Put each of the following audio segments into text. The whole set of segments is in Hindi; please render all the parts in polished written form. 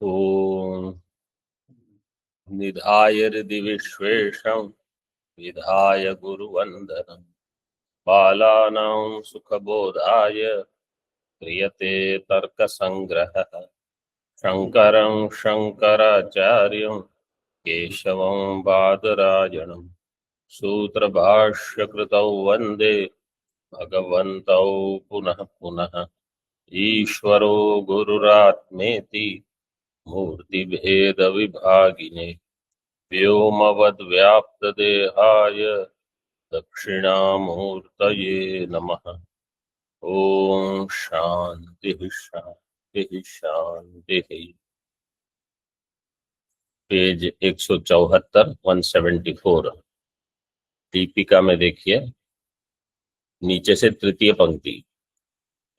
ओम निधाय हृदि विश्वेशं विधाय गुरुवंदनं बालानां सुखबोधाय क्रियते तर्कसंग्रहः शंकरं शंकराचार्यं केशवं बादरायणं सूत्रभाष्यकृतौ वन्दे भगवन्तौ पुनः पुनः ईश्वरो गुरुरात्मेति मूर्तिभेदविभागिने व्योमवद्व्याप्तदेहाय दक्षिणामूर्तये नमः। ओम शांति शांति शांति। पेज 174 174 दीपिका में देखिए, नीचे से तृतीय पंक्ति।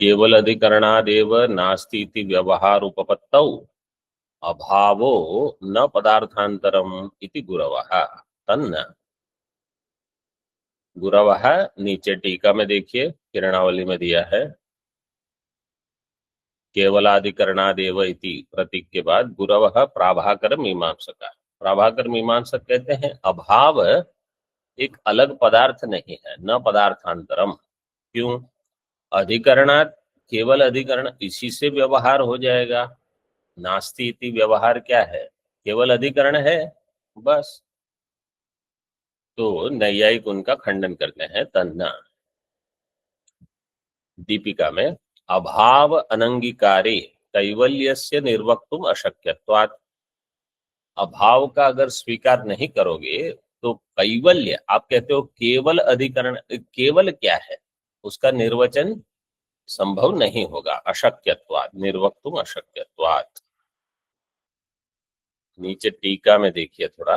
केवल अधिकरणादेव नास्ति इति व्यवहार उपपत्तौ अभावो न पदार्थांतरम इति गुरवः तन्न। गुरवः नीचे टीका में देखिए, किरणावली में दिया है। केवलाधिकरणादेव इति प्रतीक के बाद गुरवः प्राभाकर मीमांसका। प्राभाकर मीमांसक कहते हैं अभाव एक अलग पदार्थ नहीं है, न पदार्थांतरम। क्यों? अधिकरणात्, केवल अधिकरण, इसी से व्यवहार हो जाएगा। नास्ति इति व्यवहार क्या है? केवल अधिकरण है, बस। तो नैयायिक उनका खंडन करते हैं तन्ना। दीपिका में अभाव अनंगीकारे कैवल्यस्य निर्वक्तुम अशक्यत्वात्। अभाव का अगर स्वीकार नहीं करोगे तो कैवल्य, आप कहते हो केवल अधिकरण, केवल क्या है उसका निर्वचन संभव नहीं होगा। अशक्यत्वात्, निर्वक्तुम अशक्यत्वात्। नीचे टीका में देखिए थोड़ा,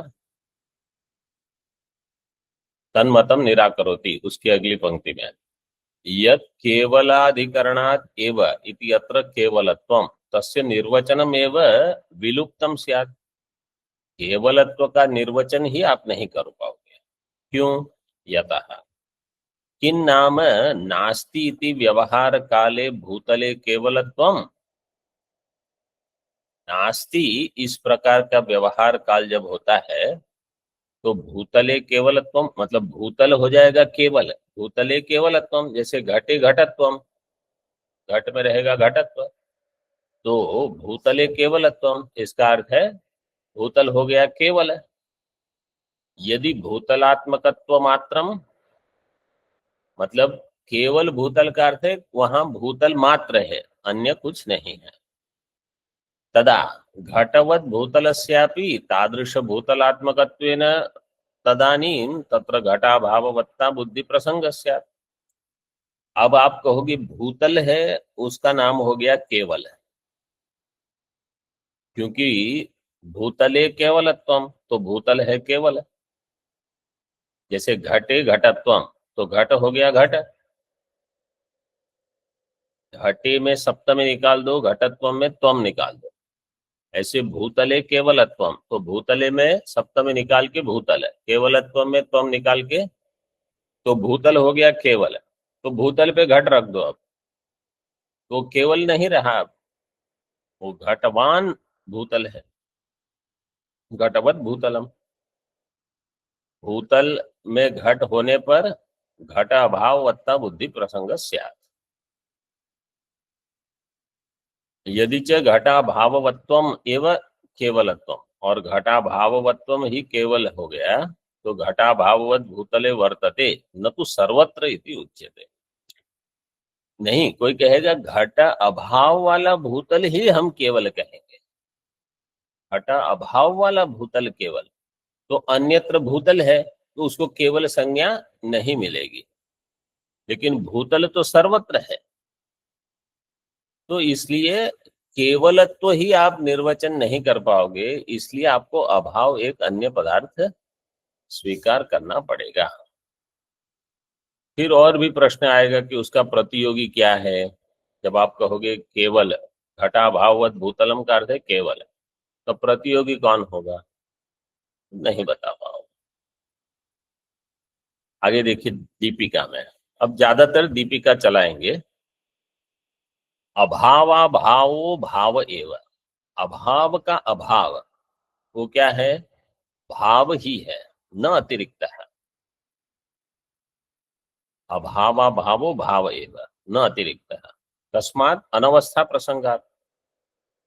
तन्मतम निराकरोति, उसकी अगली पंक्ति में यत् केवलाधिकरणात् एव इति अत्र केवलत्वं तस्य निर्वचनम एव विलुप्तम स्यात्। केवलत्व का निर्वचन ही आप नहीं कर पाओगे। क्यों? यतः किं नाम नास्ति इति व्यवहार काले भूतले केवलत्वम। नास्ति इस प्रकार का व्यवहार काल जब होता है तो भूतले केवलत्वम मतलब भूतल हो जाएगा केवल। भूतले केवलत्वम, जैसे घटे घटत्वम, घट में रहेगा घटत्व, तो भूतले केवलत्वम इसका अर्थ है भूतल हो गया केवल। यदि भूतलात्मकत्व मात्रम, मतलब केवल भूतल का अर्थ है वहां भूतल मात्र है, अन्य कुछ नहीं है। तदा घटवत् भूतलस्यापि तादृश भूतलात्मकत्वेन तदानीं तत्र घटाभाववत्ता बुद्धि प्रसंगस्यात्। अब आप कहोगे भूतल है, उसका नाम हो गया केवल, क्योंकि भूतले केवलत्वम, तो भूतल है केवल। जैसे घटे घटत्वम, तो घट हो गया घट, घटे में सप्तमी निकाल दो, घटत्वम में त्वम निकाल दो। ऐसे भूतले केवलत्वम, तो भूतले में सप्तमी निकाल के भूतल है, केवलत्वम में त्वम निकाल के तो भूतल हो गया केवल। तो भूतल पे घट रख दो, अब तो केवल नहीं रहा, अब वो घटवान भूतल है। घटवत भूतलम, भूतल में घट होने पर घट अभाववत्ता बुद्धि प्रसंग स्यात्। यदि च घटाभाववत्वम एव केवलत्वम, और घटाभाववत्वम ही केवल हो गया तो घटाभाववत भूतले वर्तते न तो सर्वत्र इति उच्यते। नहीं, कोई कहेगा घट अभाव वाला भूतल ही हम केवल कहेंगे, घट अभाव वाला भूतल केवल, तो अन्यत्र भूतल है तो उसको केवल संज्ञा नहीं मिलेगी, लेकिन भूतल तो सर्वत्र है। तो इसलिए केवलत्व ही आप निर्वचन नहीं कर पाओगे, इसलिए आपको अभाव एक अन्य पदार्थ स्वीकार करना पड़ेगा। फिर और भी प्रश्न आएगा कि उसका प्रतियोगी क्या है। जब आप कहोगे केवल, घटाभाववत भूतलम का अर्थ है केवल, तो प्रतियोगी कौन होगा? नहीं बता पाओ। आगे देखिए दीपिका में, अब ज्यादातर दीपिका चलाएंगे। अभावा भावो भाव एव, अभाव का अभाव वो क्या है? भाव ही है, न अतिरिक्त है। अभावा भावो भाव एव न अतिरिक्त है। तस्मात् अनवस्था प्रसंगात,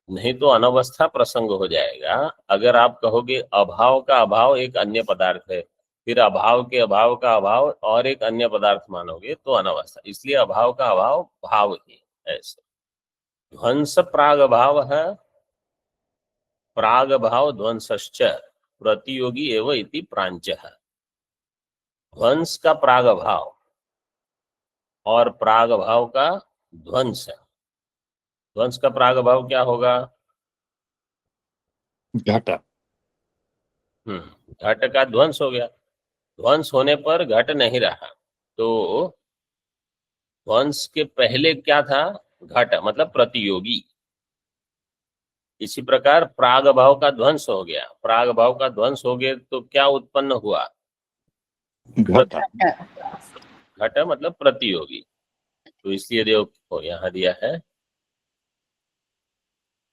नहीं तो अनवस्था प्रसंग हो जाएगा। अगर आप कहोगे अभाव का अभाव एक अन्य पदार्थ है, फिर अभाव के अभाव का अभाव और एक अन्य पदार्थ मानोगे तो अनवस्था। इसलिए अभाव का अभाव भाव ही ऐसे। ध्वंस प्राग भाव है, प्राग भाव ध्वंसश्च प्रतियोगी एवं इति प्रांचः। ध्वंस का प्राग भाव और प्राग भाव का ध्वंस। ध्वंस का प्राग भाव क्या होगा? घट। घट का ध्वंस हो गया। ध्वंस होने पर घट नहीं रहा, तो ध्वंस के पहले क्या था? घट, मतलब प्रतियोगी। इसी प्रकार प्राग भाव का ध्वंस हो गया। प्राग भाव का ध्वंस हो गया तो क्या उत्पन्न हुआ? घट। घट मतलब प्रतियोगी। तो इसलिए देखो यहाँ दिया है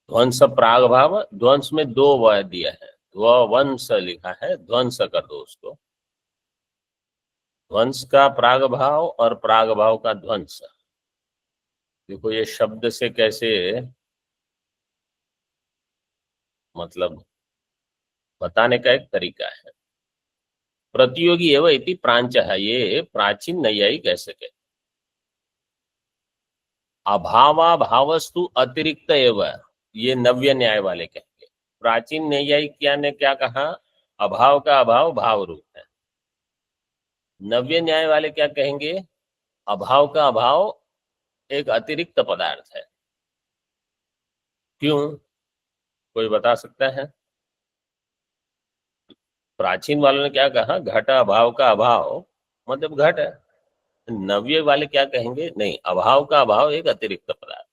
ध्वंस प्राग भाव। ध्वंस में दो व दिया है, ध्वंस लिखा है, ध्वंस कर दो उसको। ध्वंस का प्राग भाव और प्राग भाव का ध्वंस। देखो ये शब्द से कैसे मतलब बताने का एक तरीका है। प्रतियोगी एवं इति प्रांच है, ये प्राचीन नैयायिक ऐसे कहते। अभावा भावस्तु अतिरिक्त एवं, ये नव्य न्याय वाले कहेंगे। प्राचीन नैयायिक ने क्या कहा? अभाव का अभाव भाव रूप है। नव्य न्याय वाले क्या कहेंगे? अभाव का अभाव एक अतिरिक्त पदार्थ है। क्यों? कोई बता सकता है? प्राचीन वालों ने क्या कहा? घट अभाव का अभाव मतलब घट है। नव्य वाले क्या कहेंगे? नहीं, अभाव का अभाव एक अतिरिक्त पदार्थ।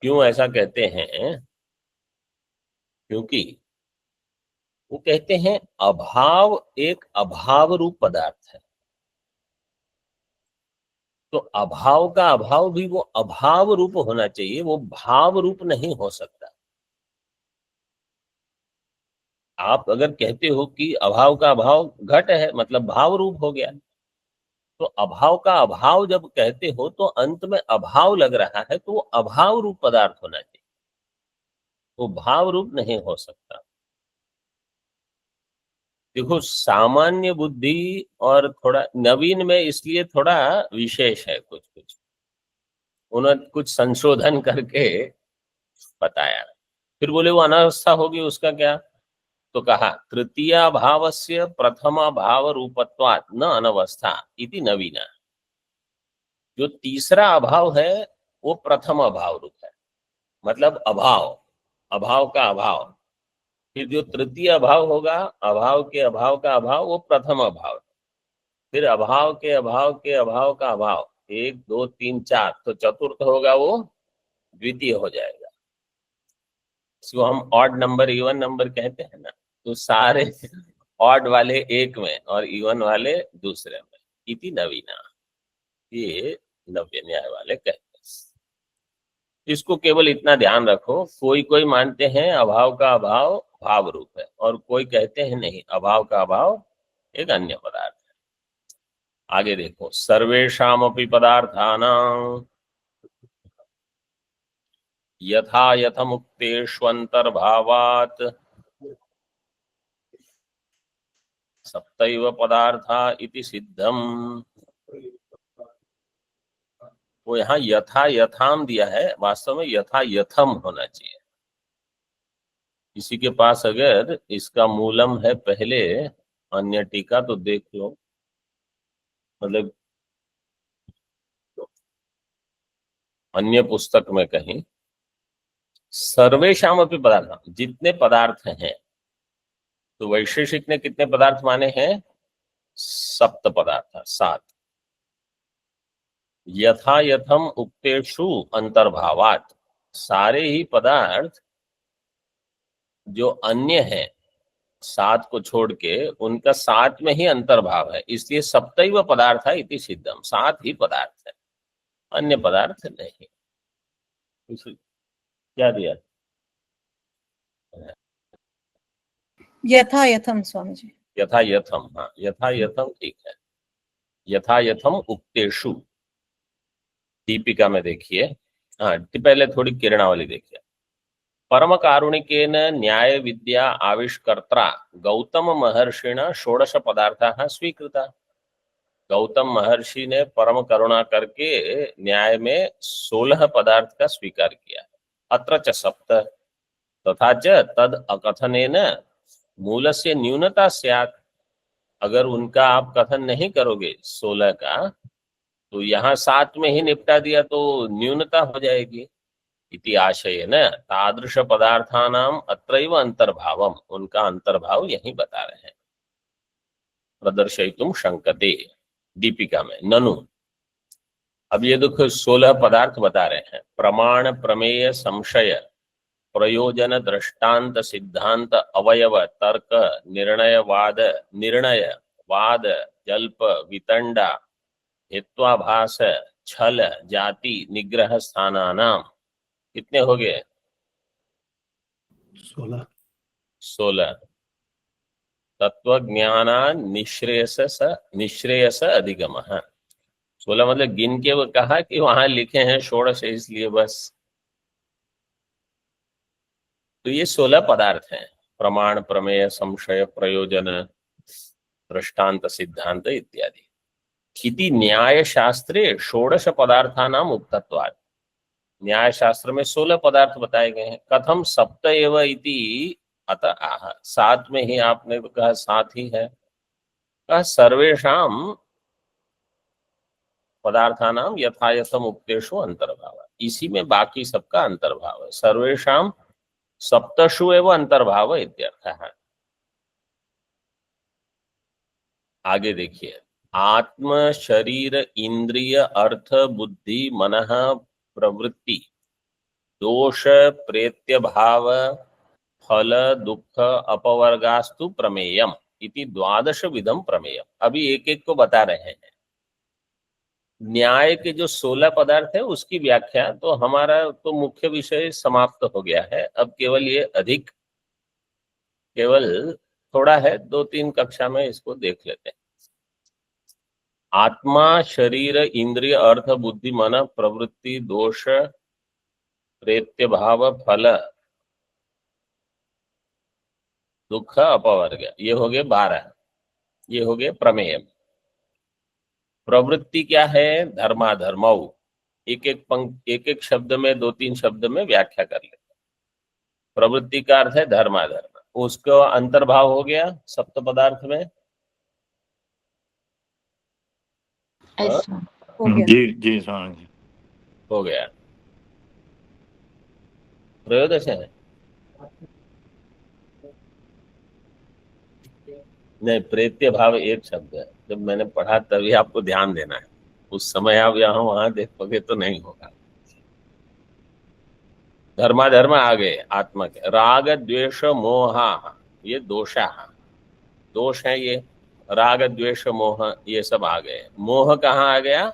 क्यों ऐसा कहते हैं? क्योंकि वो कहते हैं अभाव एक अभाव रूप पदार्थ है। तो अभाव का अभाव भी वो अभाव रूप होना चाहिए, वो भाव रूप नहीं हो सकता। आप अगर कहते हो कि अभाव का अभाव घट है, मतलब भाव रूप हो गया। तो अभाव का अभाव जब कहते हो तो अंत में अभाव लग रहा है, तो वो अभाव रूप पदार्थ होना चाहिए, वो भाव रूप नहीं हो सकता। देखो सामान्य बुद्धि और थोड़ा नवीन में इसलिए थोड़ा विशेष है। कुछ कुछ उन्होंने कुछ संशोधन करके बताया। फिर बोले वो अनावस्था होगी, उसका क्या? तो कहा तृतीय भावस्य प्रथम भाव रूपत्वात् न अनवस्था इति नवीना। जो तीसरा अभाव है वो प्रथम अभाव रूप है, मतलब अभाव, अभाव का अभाव। फिर जो तृतीय अभाव होगा, अभाव के अभाव का अभाव, वो प्रथम अभाव। फिर अभाव के अभाव के अभाव का अभाव, एक दो तीन चार, तो चतुर्थ होगा वो द्वितीय हो जाएगा। इसको हम ऑड नंबर इवन नंबर कहते हैं ना। तो सारे ऑड वाले एक में और इवन वाले दूसरे में। इति नवीना, ये नव्य न्याय वाले कहते हैं। इसको केवल इतना ध्यान रखो, कोई कोई मानते हैं अभाव का अभाव भाव रूप है और कोई कहते हैं नहीं, अभाव का अभाव एक अन्य पदार्थ है। आगे देखो, सर्वेषामपि पदार्थानां यथा यथमुक्तेष्वन्तर्भावात् सप्तैव पदार्था इति सिद्धम। वो यहाँ यथा यथाम दिया है, वास्तव में यथा यथम होना चाहिए। किसी के पास अगर इसका मूलम है पहले अन्य टीका तो देख लो, मतलब अन्य पुस्तक में कहीं सर्वेषाम अपि पदार्थ, जितने पदार्थ हैं। तो वैशेषिक ने कितने पदार्थ माने हैं? सप्त पदार्थ, सात। यथा यथम उक्तेषु अंतर्भावात, सारे ही पदार्थ जो अन्य हैं सात को छोड़ के, उनका सात में ही अंतर्भाव है, इसलिए सप्तैव पदार्थ है इति सिद्धम, सात ही पदार्थ है, अन्य पदार्थ नहीं। क्या दिया? यथा यथम स्वामी जी। यथा यथम, हाँ यथा यथम ठीक है। यथा यथम उक्तेषु, दीपिका में देखिए। हाँ पहले थोड़ी किरणावली देखिए। परम कारुणिकेन न्याय विद्या आविष्कर्त्रा गौतम महर्षिणा षोडश पदार्थाः स्वीकृता। गौतम महर्षि ने परम करुणा करके न्याय में 16 पदार्थ का स्वीकार किया। अत्र च सप्त तथा च तद अकथनेन मूलस्य न्यूनता स्यात्। अगर उनका आप कथन नहीं करोगे 16 का, तो यहाँ 7 में ही निपटा दिया तो न्यूनता हो जाएगी। इति आशयेन तादृश पदार्थानाम अत्रैव अंतर्भावम, उनका अंतर्भाव यही बता रहे हैं। प्रदर्शयितुम शंकते, दीपिका में ननु। अब ये देखो 16 पदार्थ बता रहे हैं। प्रमाण प्रमेय संशय प्रयोजन दृष्टांत सिद्धांत अवयव तर्क निर्णय वाद जल्प वितंडा हेत्वाभास छल जाति निग्रह स्थानानाम। कितने हो गए? 16। तत्व ज्ञाना निश्रेयस अधिगम। 16 मतलब गिन के वो कहा कि वहां लिखे हैं 16 इसलिए बस। तो ये 16 पदार्थ हैं। प्रमाण प्रमेय संशय प्रयोजन दृष्टांत सिद्धांत इत्यादि। इति न्याय शास्त्रे षोडश पदार्थानाम उक्तत्वात्। न्याय शास्त्र में 16 पदार्थ बताए गए हैं। कथम सप्त एव इति अतः आह, 7 में ही आपने तो कहा 7 ही है। कहा सर्वेषाम पदार्थानाम यथायथम उक्तेषु अंतर्भाव, इसी में बाकी सबका अंतर्भाव है। सर्वेषाम सप्तषु एव अंतर्भाव इत्यर्थ है। आगे देखिए। आत्म शरीर इंद्रिय अर्थ बुद्धि मनः प्रवृत्ति दोष प्रेत्य भाव फल दुख अपवर्गास्तु प्रमेयम इति 12 विधम प्रमेयम। अभी एक एक को बता रहे हैं। न्याय के जो 16 पदार्थ है उसकी व्याख्या तो हमारा तो मुख्य विषय समाप्त हो गया है। अब केवल ये अधिक केवल थोड़ा है, 2-3 कक्षा में इसको देख लेते हैं। आत्मा शरीर इंद्रिय अर्थ बुद्धि मन प्रवृत्ति दोष प्रेत्य भाव फल दुख अपवर्ग, ये हो गए 12। ये हो गए प्रमेय। प्रवृत्ति क्या है? धर्माधर्मौ। एक एक शब्द में 2-3 शब्द में व्याख्या कर लेते हैं। प्रवृत्ति का अर्थ है धर्माधर्म, उसका अंतर्भाव हो गया सप्त पदार्थ में। हो गया। जी स्वामी जी। हो गया। त्रयोदश है नहीं, प्रेत्य भाव एक शब्द है। जब मैंने पढ़ा तभी आपको ध्यान देना है। उस समय आप यहाँ वहां देखोगे तो नहीं होगा। धर्माधर्म आ गए आत्मा के। राग द्वेष मोहा, ये दोषा, दोष है ये। राग द्वेष मोह ये सब आ गए। मोह कहाँ आ गया?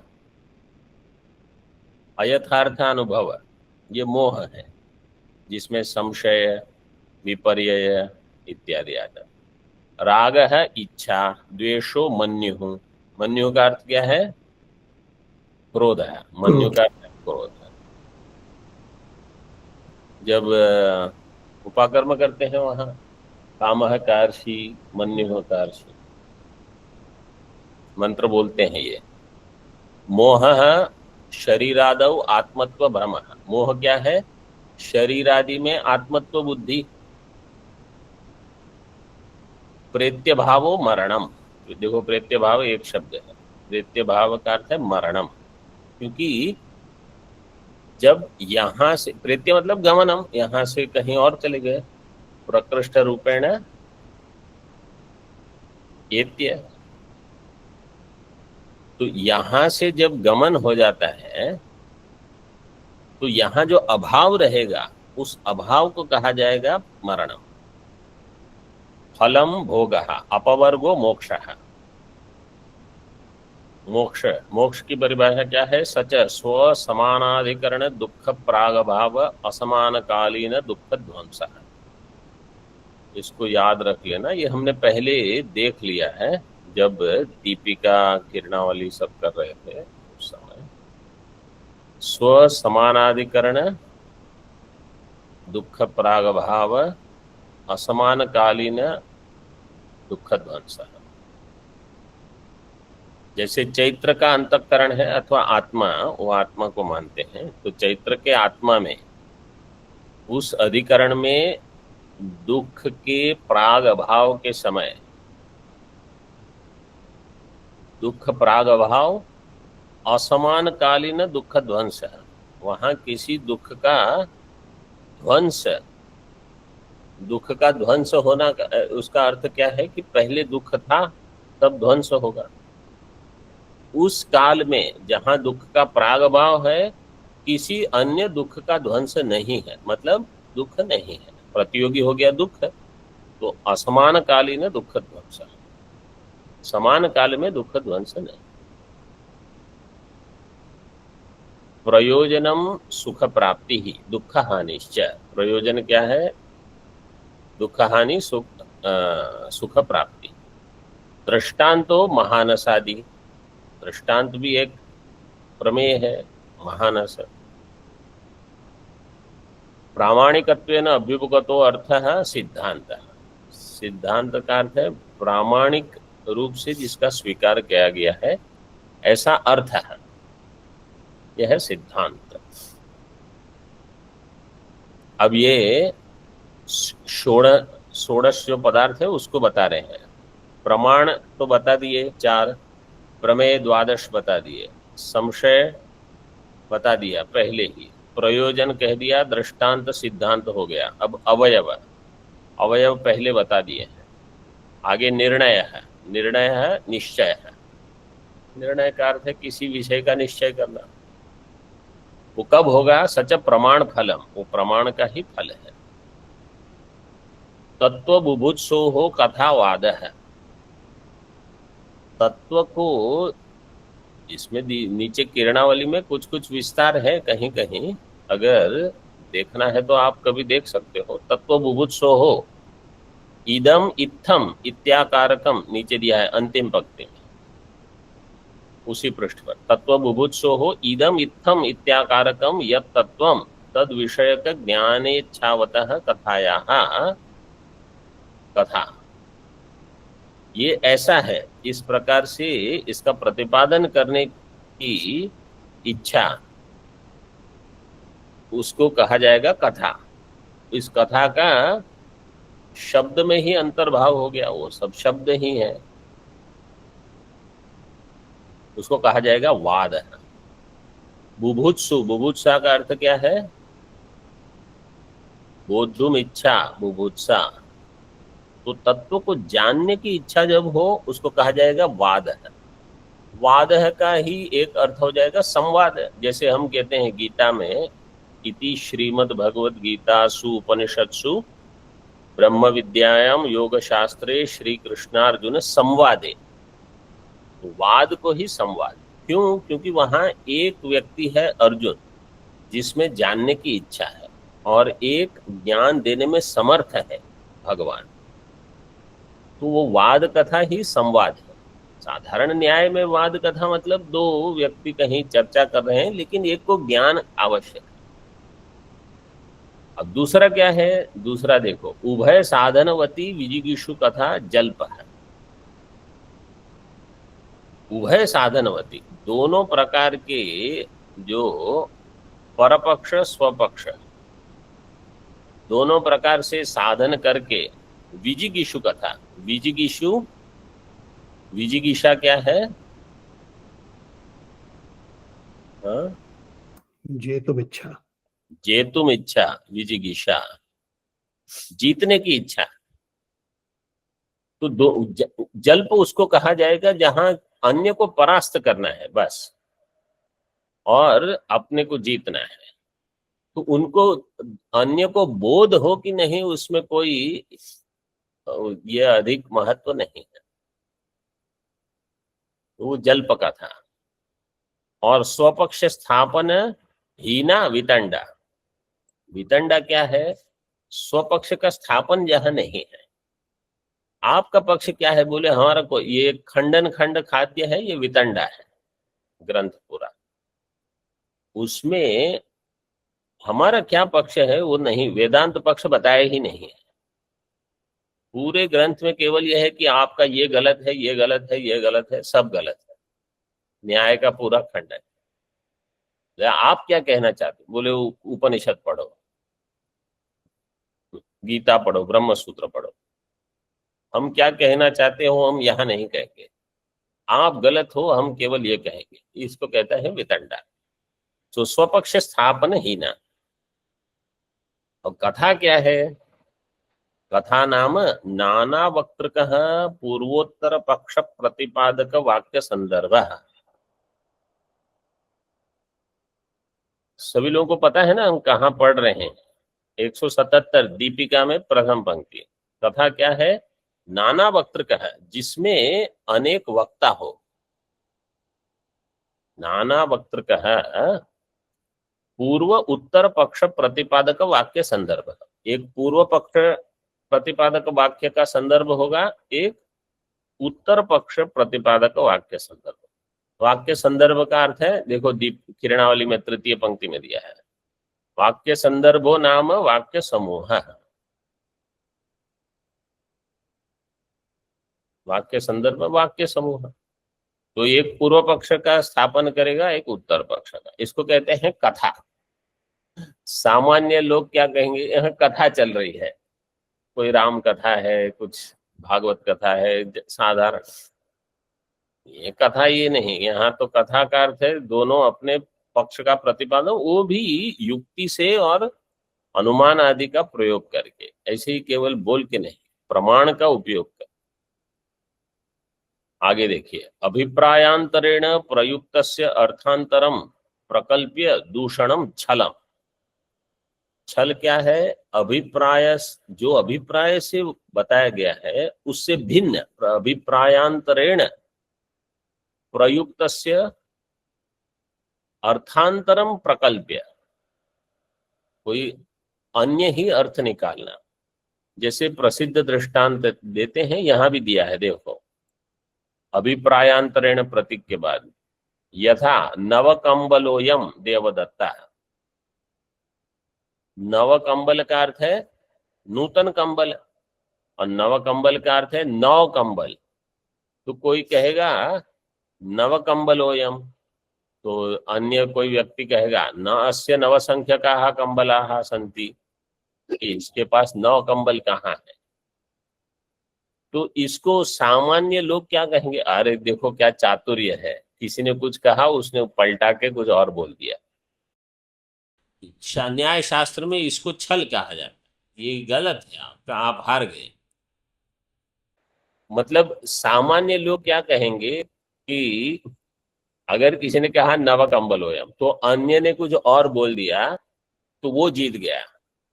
अयथार्थानुभव, ये मोह है जिसमें संशय विपर्यय इत्यादि आता। राग है इच्छा, द्वेषो मन्यु, मन्यु का अर्थ क्या है? क्रोध है। मन्यु का अर्थ है क्रोध है। जब उपाकर्म करते हैं वहां कामः कार्षी मन्युः कार्षी मंत्र बोलते हैं। ये मोह शरीरादौ आत्मत्व भ्रम। मोह क्या है? शरीर आदि में आत्मत्व बुद्धि। प्रेत्य भावो मरणम। देखो प्रेत्य भाव एक शब्द है। प्रेत्य भाव का अर्थ है मरणम, क्योंकि जब यहां से प्रेत्य मतलब गमनम, यहां से कहीं और चले गए। प्रकृष्ट रूपेण एत्य, तो यहां से जब गमन हो जाता है तो यहां जो अभाव रहेगा उस अभाव को कहा जाएगा मरणम। फलम भोगः अपवर्गो मोक्षः। मोक्ष, मोक्ष की परिभाषा क्या है? सच स्व समानाधिकरण दुख प्रागभाव असमान कालीन दुख ध्वंस। इसको याद रख लेना, ये हमने पहले देख लिया है जब दीपिका किरणावली सब कर रहे थे उस समय। स्व समानाधिकरण दुख प्रागभाव असमान कालीन दुख ध्वंस। जैसे चैत्र का अंतःकरण है अथवा आत्मा, वो आत्मा को मानते हैं, तो चैत्र के आत्मा में उस अधिकरण में दुख के प्राग अभाव के समय, दुख प्राग अभाव असमान कालीन दुख ध्वंस है। वहां किसी दुख का ध्वंस, दुख का ध्वंस होना उसका अर्थ क्या है कि पहले दुख था तब ध्वंस होगा। उस काल में जहां दुख का प्रागभाव है, किसी अन्य दुख का ध्वंस नहीं है, मतलब दुख नहीं है, प्रतियोगी हो गया दुख, तो असमान कालीन दुख ध्वंस, समान काल में दुख ध्वंस नहीं। प्रयोजनम सुख प्राप्ति ही दुख हानिश्च। प्रयोजन क्या है? दुख हानि सुख प्राप्ति। दृष्टांतो महानसादि, दृष्टांत भी एक प्रमेय है, महानस। प्रामाणिकत्वेन अभ्युपगतो अर्थः सिद्धांत, सिद्धांत का अर्थ है प्रामाणिक रूप से जिसका स्वीकार किया गया है ऐसा अर्थ है, यह है सिद्धांत। अब ये षोडश जो पदार्थ है उसको बता रहे हैं। प्रमाण तो बता दिए 4, प्रमेय 12 बता दिए, संशय बता दिया पहले ही, प्रयोजन कह दिया, दृष्टांत सिद्धांत हो गया। अब अवयव, अवयव पहले बता दिए हैं। आगे निर्णय है, निर्णय है निश्चय है। निर्णय का अर्थ है किसी विषय का निश्चय करना। वो कब होगा? सच प्रमाण फलम, वो प्रमाण का ही फल है। तत्व बुभुत्सो हो कथावाद है, तत्व को इसमें नीचे किरणावली में कुछ कुछ विस्तार है, कहीं कहीं अगर देखना है तो आप कभी देख सकते हो। तत्व बुभुत्सो हो इदम इत्थम इत्याकारकम, नीचे दिया है अंतिम पंक्ति में उसी पृष्ठ पर। तत्व बुभुत्सो हो इदम इत्थम इत्याकारकम यत् तत्वम तद विषयक ज्ञानेच्छावतः कथायाः कथा। ये ऐसा है, इस प्रकार से इसका प्रतिपादन करने की इच्छा, उसको कहा जाएगा कथा। इस कथा का शब्द में ही अंतर्भाव हो गया, वो सब शब्द ही है, उसको कहा जाएगा वाद है। बुभुत्सु, बुभुत्सा का अर्थ क्या है? बोद्धुम इच्छा, बुभुत्सा। तो तत्व को जानने की इच्छा जब हो उसको कहा जाएगा वाद है। वाद है का ही एक अर्थ हो जाएगा संवाद। जैसे हम कहते हैं गीता में, इति श्रीमद् भगवद गीतासु उपनिषत्सु ब्रह्म विद्यायाम योग शास्त्रे श्री कृष्णार्जुन संवादे, वाद को ही संवाद। क्यों? क्योंकि वहां एक व्यक्ति है अर्जुन जिसमें जानने की इच्छा है और एक ज्ञान देने में समर्थ है भगवान, तो वो वाद कथा ही संवाद है। साधारण न्याय में वाद कथा मतलब दो व्यक्ति कहीं चर्चा कर रहे हैं लेकिन एक को ज्ञान आवश्यक है। अब दूसरा क्या है? दूसरा देखो, उभय साधनवती विजिगीषु कथा जल्प है। उभय साधनवती, दोनों प्रकार के जो परपक्ष स्वपक्ष दोनों प्रकार से साधन करके विजिगीषु कथा, विजिगीषु, विजिगीषा क्या है? हाँ? जेतुम इच्छा, जेतुम इच्छा, विजिगीषा जीतने की इच्छा। तो जल्प उसको कहा जाएगा जहां अन्य को परास्त करना है बस और अपने को जीतना है। तो उनको अन्य को बोध हो कि नहीं उसमें कोई ये अधिक महत्व नहीं है। वो जल्प का था। और स्वपक्ष स्थापन हीना वितंडा। वितंडा क्या है? स्वपक्ष का स्थापन जहां नहीं है। आपका पक्ष क्या है? बोले हमारा को ये खंडन खंड खाद्य है, ये वितंडा है ग्रंथ पूरा। उसमें हमारा क्या पक्ष है वो नहीं, वेदांत पक्ष बताया ही नहीं है। पूरे ग्रंथ में केवल यह है कि आपका ये गलत है, ये गलत है, ये गलत है, सब गलत है। न्याय का पूरा खंडन। आप क्या कहना चाहते? बोले उपनिषद पढ़ो, गीता पढ़ो, ब्रह्म सूत्र पढ़ो। हम क्या कहना चाहते हो हम यहाँ नहीं कहेंगे। आप गलत हो हम केवल ये कहेंगे। इसको कहता है वितंडा। तो स्वपक्ष स्थापन ही ना। और कथा क्या है? कथा नाम नाना वक्तृक पूर्वोत्तर पक्ष प्रतिपादक वाक्य संदर्भ। सभी लोगों को पता है ना हम कहाँ पढ़ रहे हैं? 177 दीपिका में प्रथम पंक्ति। कथा क्या है? नाना वक्तृक है, जिसमें अनेक वक्ता हो। नाना वक्तृक है, पूर्व उत्तर पक्ष प्रतिपादक वाक्य संदर्भ। एक पूर्व पक्ष प्रतिपादक वाक्य का संदर्भ होगा, एक उत्तर पक्ष प्रतिपादक वाक्य संदर्भ। वाक्य संदर्भ का अर्थ है, देखो दीप किरणावली में तृतीय पंक्ति में दिया है, वाक्य संदर्भो नाम वाक्य समूह। वाक्य संदर्भ वाक्य समूह। तो एक पूर्व पक्ष का स्थापन करेगा, एक उत्तर पक्ष का। इसको कहते हैं कथा। सामान्य लोग क्या कहेंगे? यह कथा चल रही है, कोई राम कथा है, कुछ भागवत कथा है, साधारण। ये कथा ये नहीं। यहाँ तो कथा का अर्थ है दोनों अपने पक्ष का प्रतिपादन, वो भी युक्ति से और अनुमान आदि का प्रयोग करके, ऐसे ही केवल बोल के नहीं, प्रमाण का उपयोग कर। आगे देखिए, अभिप्रायांतरेण प्रयुक्तस्य अर्थांतरम प्रकल्प्य दूषणम छलम। छल क्या है? अभिप्राय, जो अभिप्राय से बताया गया है उससे भिन्न, अभिप्रायांतरेण प्रयुक्तस्य अर्थांतरम प्रकल्प्य, कोई अन्य ही अर्थ निकालना। जैसे प्रसिद्ध दृष्टांत देते हैं, यहां भी दिया है, देखो अभिप्रायांतरेण प्रतीक के बाद, यथा नवकंबलोयम देवदत्ता। नव कंबल का अर्थ है नूतन कंबल, और नव कंबल का अर्थ है नव कंबल। तो कोई कहेगा नव कंबलोयम, तो अन्य कोई व्यक्ति कहेगा न अस्य नव संख्यकाः कंबलाः सन्ति, इसके पास 9 कंबल कहाँ है। तो इसको सामान्य लोग क्या कहेंगे? अरे देखो क्या चातुर्य है, किसी ने कुछ कहा उसने पलटा के कुछ और बोल दिया। न्याय शास्त्र में इसको छल कहा जाता है, ये गलत है, आप हार गए। मतलब सामान्य लोग क्या कहेंगे कि अगर किसी ने कहा नव कंबलोयम, तो अन्य ने कुछ और बोल दिया, तो वो जीत गया,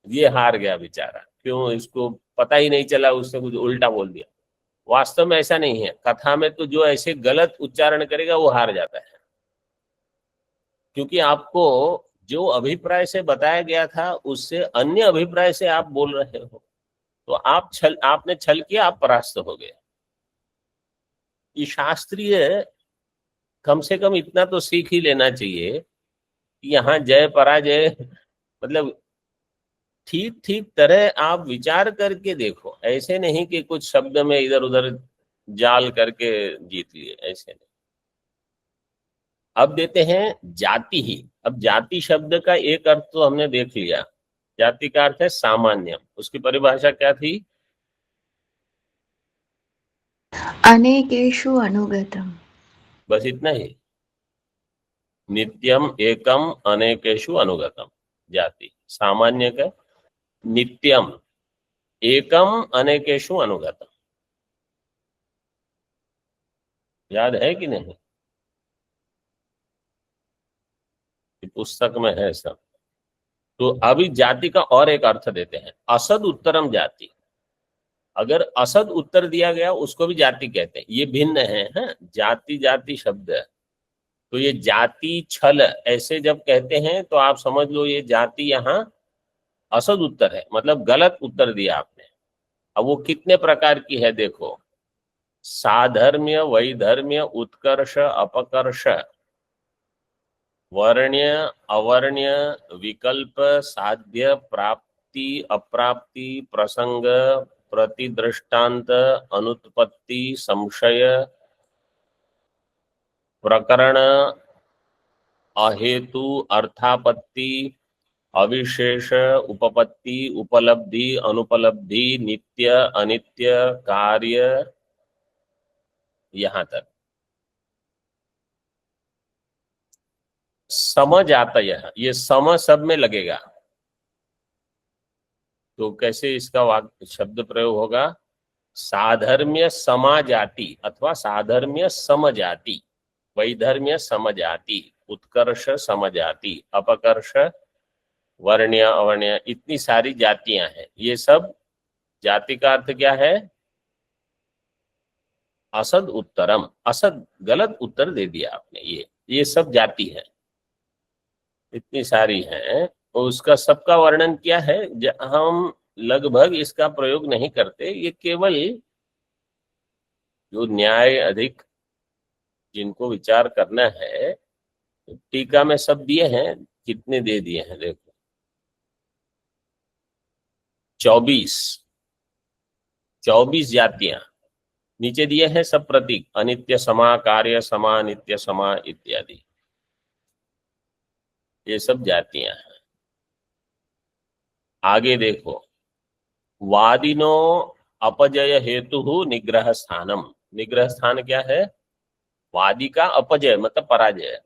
ये हार गया बेचारा। क्यों? इसको पता ही नहीं चला, उसने कुछ उल्टा बोल दिया। वास्तव में ऐसा नहीं है। कथा में तो जो ऐसे गलत उच्चारण करेगा वो हार जाता है, क्योंकि आपको जो अभिप्राय से बताया गया था उससे अन्य अभिप्राय से आप बोल रहे हो, तो आपने छल किया, आप परास्त हो गए। ये शास्त्रीय, कम से कम इतना तो सीख ही लेना चाहिए कि यहाँ जय पराजय, मतलब ठीक ठीक तरह आप विचार करके देखो। ऐसे नहीं कि कुछ शब्द में इधर उधर जाल करके जीत लिए, ऐसे नहीं। अब देते हैं जाति ही। अब जाति शब्द का एक अर्थ तो हमने देख लिया। जाति का अर्थ है सामान्य। उसकी परिभाषा क्या थी? अनेकेषु अनुगतम। बस इतना ही। नित्यम एकम अनेकेषु अनुगतम। जाति सामान्य का, नित्यम एकम अनेकेषु अनुगतम। याद है कि नहीं? पुस्तक में है सब। तो अभी जाति का और एक अर्थ देते हैं, असद उत्तरम जाति। अगर असद उत्तर दिया गया उसको भी जाति कहते हैं, ये भिन्न है। जाति जाति शब्द है। तो ये जाति छल ऐसे जब कहते हैं तो आप समझ लो ये जाति यहाँ असद उत्तर है, मतलब गलत उत्तर दिया आपने। अब वो कितने प्रकार की है देखो, साधर्म्य, वैधर्म्य, उत्कर्ष, अपकर्ष, वर्ण्य, अवर्ण्य, विकल्प, साध्य, प्राप्ति, अप्राप्ति, प्रसंग, प्रतिदृष्टांत, अनुत्पत्ति, संशय, प्रकरण, अहेतु, अर्थापत्ति, अविशेष, उपपत्ति, उपलब्धि, अनुपलब्धि, नित्य, अनित्य, कार्य, यहां तक समझ आता है। ये सम सब में लगेगा। तो कैसे इसका वाक्य शब्द प्रयोग होगा, साधर्म्य समाजाति अथवा साधर्म्य समजाति, वैधर्म्य समजाति, उत्कर्ष समजाति, अपकर्ष, वर्ण्य अवर्ण्य, इतनी सारी जातियां हैं। ये सब जाति का अर्थ क्या है, असद उत्तरम, असद गलत उत्तर दे दिया आपने। ये सब जाति है, इतनी सारी हैं। तो उसका सबका वर्णन किया है। हम लगभग इसका प्रयोग नहीं करते, ये केवल जो न्याय अधिक जिनको विचार करना है, टीका में सब दिए हैं। कितने दे दिए हैं देखो, 24 जातियां नीचे दिए हैं, सब प्रतीक, अनित्य समा, कार्य समा, नित्य समा इत्यादि, ये सब जातियां हैं। आगे देखो, वादिनो अपजय हेतु निग्रह स्थानम। निग्रह स्थान क्या है, वादी का अपजय मतलब पराजय,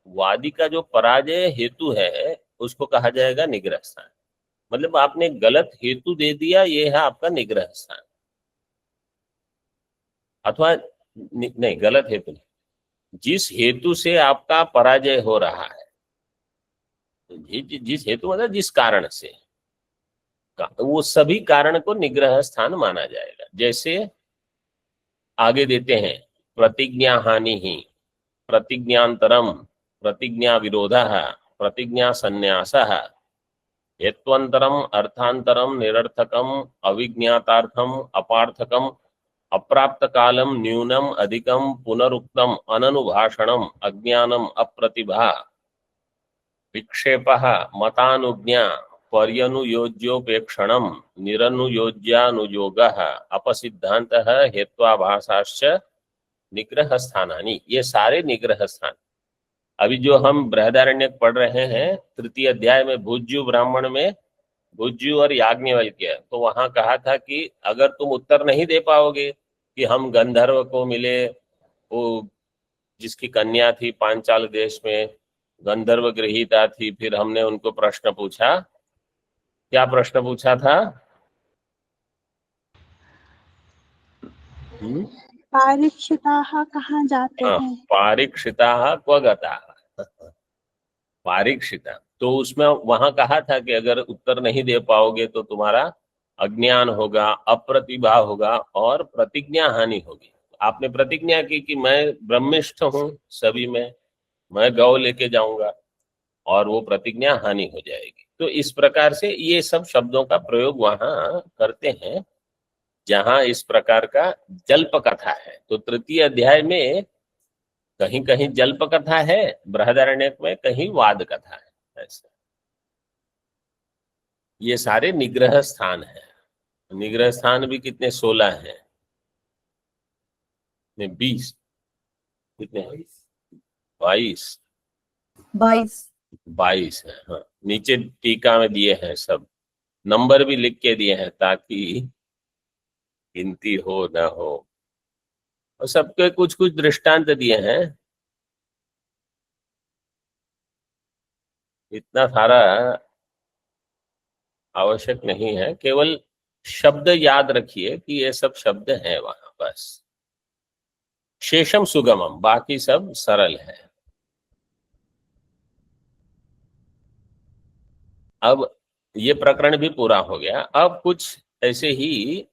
वादी का जो पराजय हेतु है उसको कहा जाएगा निग्रह स्थान। मतलब आपने गलत हेतु दे दिया, ये है आपका निग्रह स्थान। अथवा नहीं, गलत हेतु नहीं, जिस हेतु से आपका पराजय हो रहा है, जिस हेतु मतलब जिस कारण से, वो सभी कारण को निग्रह स्थान माना जाएगा। जैसे आगे देते हैं, प्रतिज्ञा हानि ही, प्रतिज्ञांतरम, प्रतिज्ञा विरोध, प्रतिज्ञा संन्यास, हेत्वंतरम, अर्थांतरम, निरर्थकम, अविज्ञातार्थम, अपार्थकम, अप्राप्त कालम, न्यूनम, अधिकम, पुनरुक्तम, अननुभाषणम, अज्ञानम, अप्रतिभा, विक्षेपः, मतानुज्ञा, पर्यनुयोज्योपेक्षणम, निरनुयोज्यानुयोगः, अपसिद्धांतः, हेत्वाभासाश्च निग्रह स्थानानि। ये सारे निग्रह स्थान। अभी जो हम बृहदारण्यक पढ़ रहे हैं, तृतीय अध्याय में भुज्यु ब्राह्मण में भुज्यु और याज्ञवल्क्य, तो वहां कहा था कि अगर तुम उत्तर नहीं दे पाओगे कि हम गंधर्व को मिले, वो जिसकी कन्या थी पांचाल देश में, गंधर्व गृहीता थी, फिर हमने उनको प्रश्न पूछा, क्या प्रश्न पूछा था, पारीक्षिताः कहाँ जाते हाँ, हैं? पारीक्षिता क्व गताः, पारीक्षिता। तो उसमें वहां कहा था कि अगर उत्तर नहीं दे पाओगे तो तुम्हारा अज्ञान होगा, अप्रतिभा होगा और प्रतिज्ञा हानि होगी। आपने प्रतिज्ञा की कि मैं ब्रह्मिष्ठ हूं, सभी में मैं गौ लेके जाऊंगा, और वो प्रतिज्ञा हानि हो जाएगी। तो इस प्रकार से ये सब शब्दों का प्रयोग वहां करते हैं जहां इस प्रकार का जल्प कथा है। तो तृतीय अध्याय में कहीं कहीं जल्प कथा है, बृहदारण्यक में कहीं वाद कथा है। ऐसा ये सारे निग्रह स्थान है। निग्रह स्थान भी कितने, 16 हैं, 20, कितने, 22 22 है। हाँ, नीचे टीका में दिए हैं, सब नंबर भी लिख के दिए हैं ताकि गिनती हो ना हो, और सबके कुछ कुछ दृष्टांत दिए हैं। इतना सारा आवश्यक नहीं है, केवल शब्द याद रखिए कि ये सब शब्द हैं वहां, बस। शेषम सुगमम, बाकी सब सरल है। अब ये प्रकरण भी पूरा हो गया। अब कुछ ऐसे ही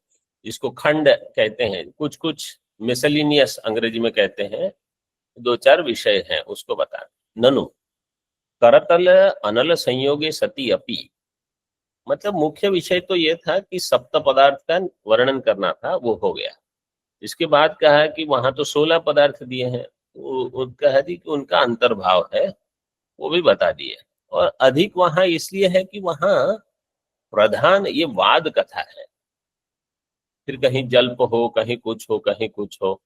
इसको खंड कहते हैं, कुछ कुछ मिसलिनियस अंग्रेजी में कहते हैं, दो चार विषय हैं उसको बता। ननु करतल अनल संयोगे सती अपि, मतलब मुख्य विषय तो ये था कि सप्त पदार्थ का वर्णन करना था, वो हो गया। इसके बाद कहा है कि वहां तो 16 पदार्थ दिए हैं, उनका है कि उनका अंतर्भाव है, वो भी बता दिए। और अधिक वहां इसलिए है कि वहां प्रधान ये वाद कथा है, फिर कहीं जल्प हो, कहीं कुछ हो, कहीं कुछ हो,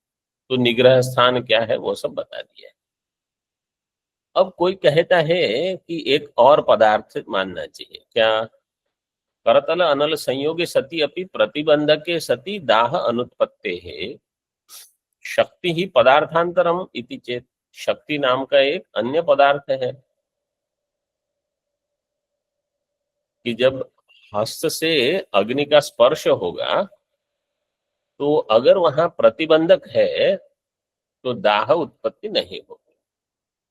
तो निग्रह स्थान क्या है वो सब बता दिया। अब कोई कहता है कि एक और पदार्थ मानना चाहिए, क्या? करतल अनल संयोगे सती अपि प्रतिबंधके सती दाह अनुत्पत्ते है शक्ति ही पदार्थांतरम इति चेत, शक्ति नाम का एक अन्य पदार्थ है कि जब हस्त से अग्नि का स्पर्श होगा तो अगर वहां प्रतिबंधक है तो दाह उत्पत्ति नहीं होगी,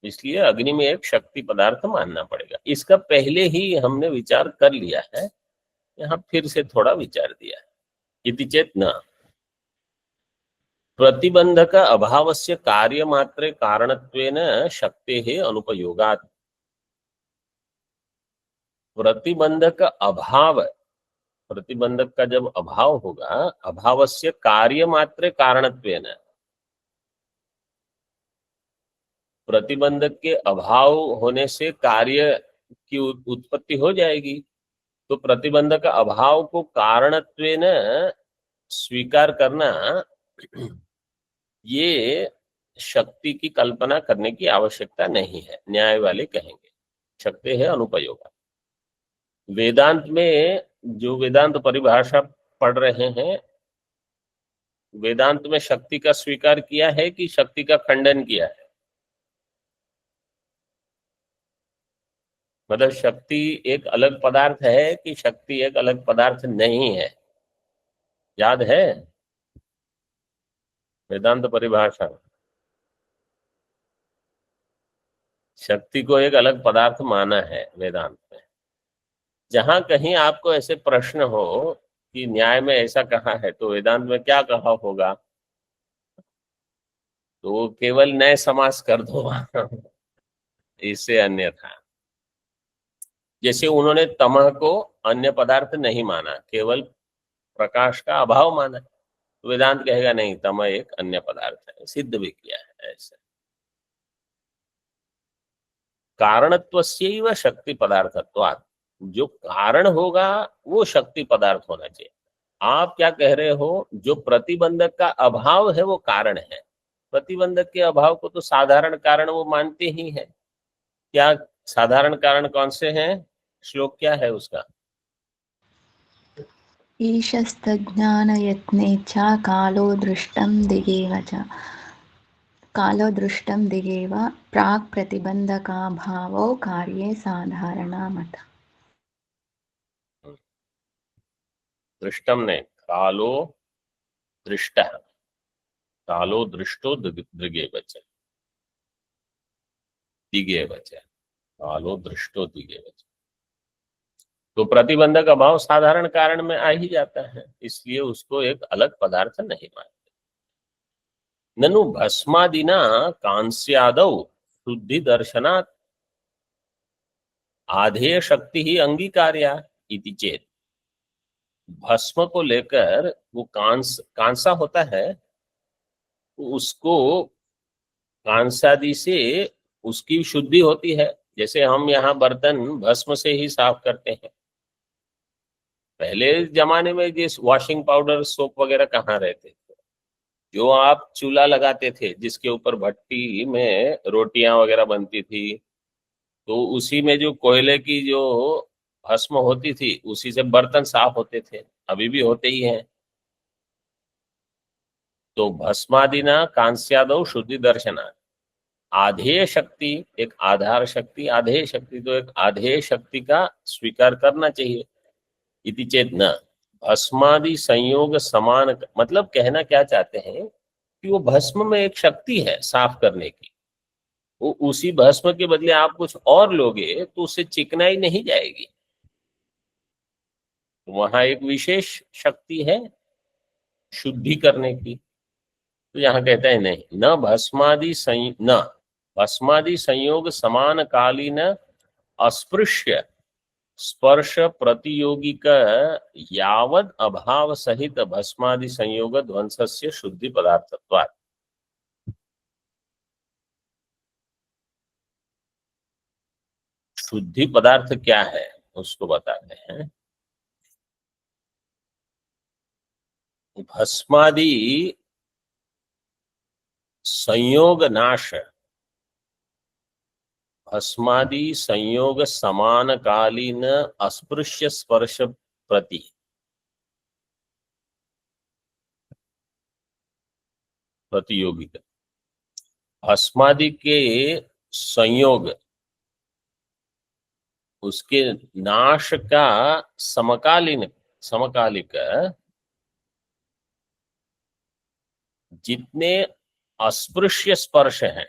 इसलिए अग्नि में एक शक्ति पदार्थ मानना पड़ेगा। इसका पहले ही हमने विचार कर लिया है, यहाँ फिर से थोड़ा विचार दिया है। इति चेत न प्रतिबंधक अभावस्य कार्यमात्रे कारणत्वेन शक्तेः अनुपयोगात्, प्रतिबंधक अभाव, प्रतिबंधक का जब अभाव होगा, अभावस्य कार्यमात्रे कारणत्वेन, प्रतिबंधक के अभाव होने से कार्य की उत्पत्ति हो जाएगी, तो प्रतिबंधक अभाव को कारणत्वेन स्वीकार करना, ये शक्ति की कल्पना करने की आवश्यकता नहीं है, न्याय वाले कहेंगे। शक्ति है अनुपयोग। वेदांत में जो वेदांत परिभाषा पढ़ रहे हैं, वेदांत में शक्ति का स्वीकार किया है कि शक्ति का खंडन किया है? मतलब शक्ति एक अलग पदार्थ है कि शक्ति एक अलग पदार्थ नहीं है? याद है वेदांत परिभाषा? शक्ति को एक अलग पदार्थ माना है वेदांत में। जहां कहीं आपको ऐसे प्रश्न हो कि न्याय में ऐसा कहा है तो वेदांत में क्या कहा होगा, तो केवल नए समास कर दो इससे अन्यथा। जैसे उन्होंने तमह को अन्य पदार्थ नहीं माना, केवल प्रकाश का अभाव माना, तो वेदांत कहेगा नहीं, तमह एक अन्य पदार्थ है, सिद्ध भी किया है ऐसे। कारणत्वस्यैव शक्ति पदार्थत्वात्, जो कारण होगा वो शक्ति पदार्थ होना चाहिए। आप क्या कह रहे हो, जो प्रतिबंधक का अभाव है वो कारण है। प्रतिबंधक के अभाव को तो साधारण कारण वो मानते ही है। क्या साधारण कारण कौन से हैं? श्लोक क्या है उसका? ईशस्तज्ञानयत्नेच्छा कालो दृष्टं दिगेव च, कालो दृष्टं दिगेव प्राक् प्रतिबंधकाभावो कार्ये साधारणा मत। दृष्टम ने कालो दृष्ट, कालो दृष्टो दृगेव च, दिगेव च, कालो दृष्टो दिगेव च। तो प्रतिबंधक अभाव साधारण कारण में आ ही जाता है, इसलिए उसको एक अलग पदार्थ नहीं मानते। ननु भस्मादिना कांस्यादौ शुद्धि दर्शनात् आधेय शक्ति ही अंगीकार्या इति चेत, भस्म को लेकर वो कांसा होता है, उसको कांसादि से उसकी शुद्धि होती है। जैसे हम यहाँ बर्तन भस्म से ही साफ करते हैं। पहले जमाने में जिस वॉशिंग पाउडर सोप वगैरह कहाँ रहते थे, जो आप चूल्हा लगाते थे जिसके ऊपर भट्टी में रोटियां वगैरह बनती थी, तो उसी में जो कोयले की जो भस्म होती थी उसी से बर्तन साफ होते थे, अभी भी होते ही हैं। तो भस्मादिना कांस्यादौ शुद्धि दर्शना, आधेय शक्ति एक आधार शक्ति, आधेय शक्ति तो एक आधेय शक्ति का स्वीकार करना चाहिए। इति चेत न भस्मादि संयोग समान, मतलब कहना क्या चाहते हैं कि वो भस्म में एक शक्ति है साफ करने की, वो उसी भस्म के बदले आप कुछ और लोगे तो उससे चिकनाई नहीं जाएगी, वहां एक विशेष शक्ति है शुद्धि करने की। तो यहाँ कहता है नहीं, न भस्मादि संयोग समान कालीन अस्पृश्य स्पर्श प्रतियोगिक यावद अभाव सहित भस्मादि संयोग ध्वंसस्य शुद्धि पदार्थत्वात्। शुद्धि पदार्थ क्या है उसको बताते हैं। भस्मादि संयोग नाश, भस्मादि संयोग समानकालीन अस्पृश्य स्पर्श प्रति प्रतियोगिता। भस्मादि के संयोग, उसके नाश का समकालिक जितने अस्पृश्य स्पर्श हैं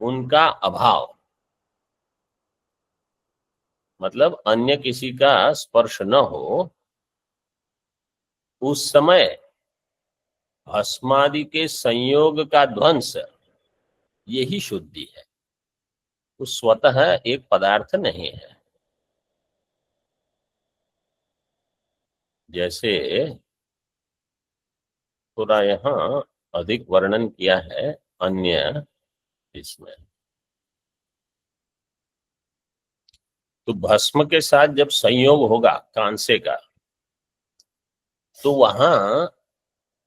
उनका अभाव, मतलब अन्य किसी का स्पर्श न हो, उस समय भस्मादि के संयोग का ध्वंस, यही शुद्धि है। वो स्वतः एक पदार्थ नहीं है। जैसे थोड़ा यहाँ अधिक वर्णन किया है अन्य इसमें। तो भस्म के साथ जब संयोग होगा कांसे का, तो वहां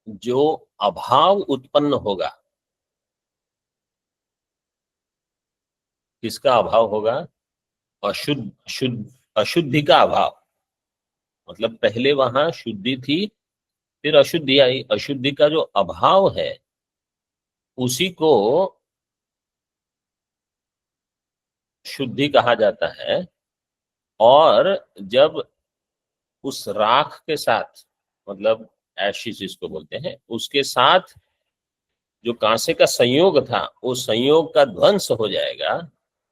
जो अभाव उत्पन्न होगा, किसका अभाव होगा? अशुद्धि का अभाव। मतलब पहले वहां शुद्धि थी, फिर अशुद्धि आई। अशुद्धि का जो अभाव है उसी को शुद्धि कहा जाता है। और जब उस राख के साथ, मतलब एशिस इसको बोलते हैं, उसके साथ जो कांसे का संयोग था, उस संयोग का ध्वंस हो जाएगा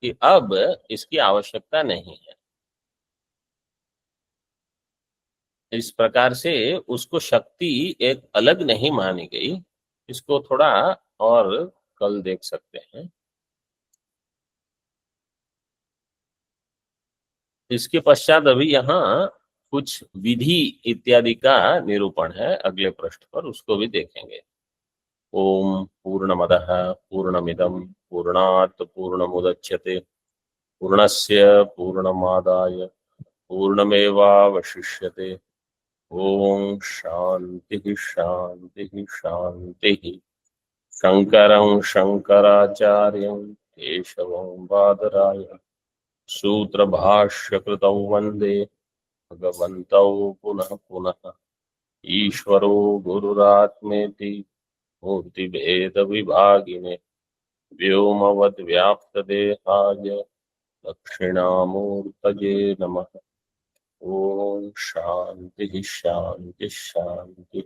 कि अब इसकी आवश्यकता नहीं है। इस प्रकार से उसको शक्ति एक अलग नहीं मानी गई। इसको थोड़ा और कल देख सकते हैं। इसके पश्चात अभी यहाँ कुछ विधि इत्यादि का निरूपण है अगले पृष्ठ पर, उसको भी देखेंगे। ओम पूर्णमदः पूर्णमिदं पूर्णात् पूर्णमुदच्यते पूर्णस्य पूर्णमादाय पूर्णमेवावशिष्यते। ओम शांति शांति शांति। शंकरं शंकराचार्यं केशवं बादरायणं सूत्रभाष्यकृतौ वन्दे भगवन्तौ पुनः पुनः। ईश्वरो गुरुरात्मेति मूर्तिभेदविभागिने व्योमवद्व्याप्तदेहाय दक्षिणामूर्तये नमः। ओम शांति शांति शांति।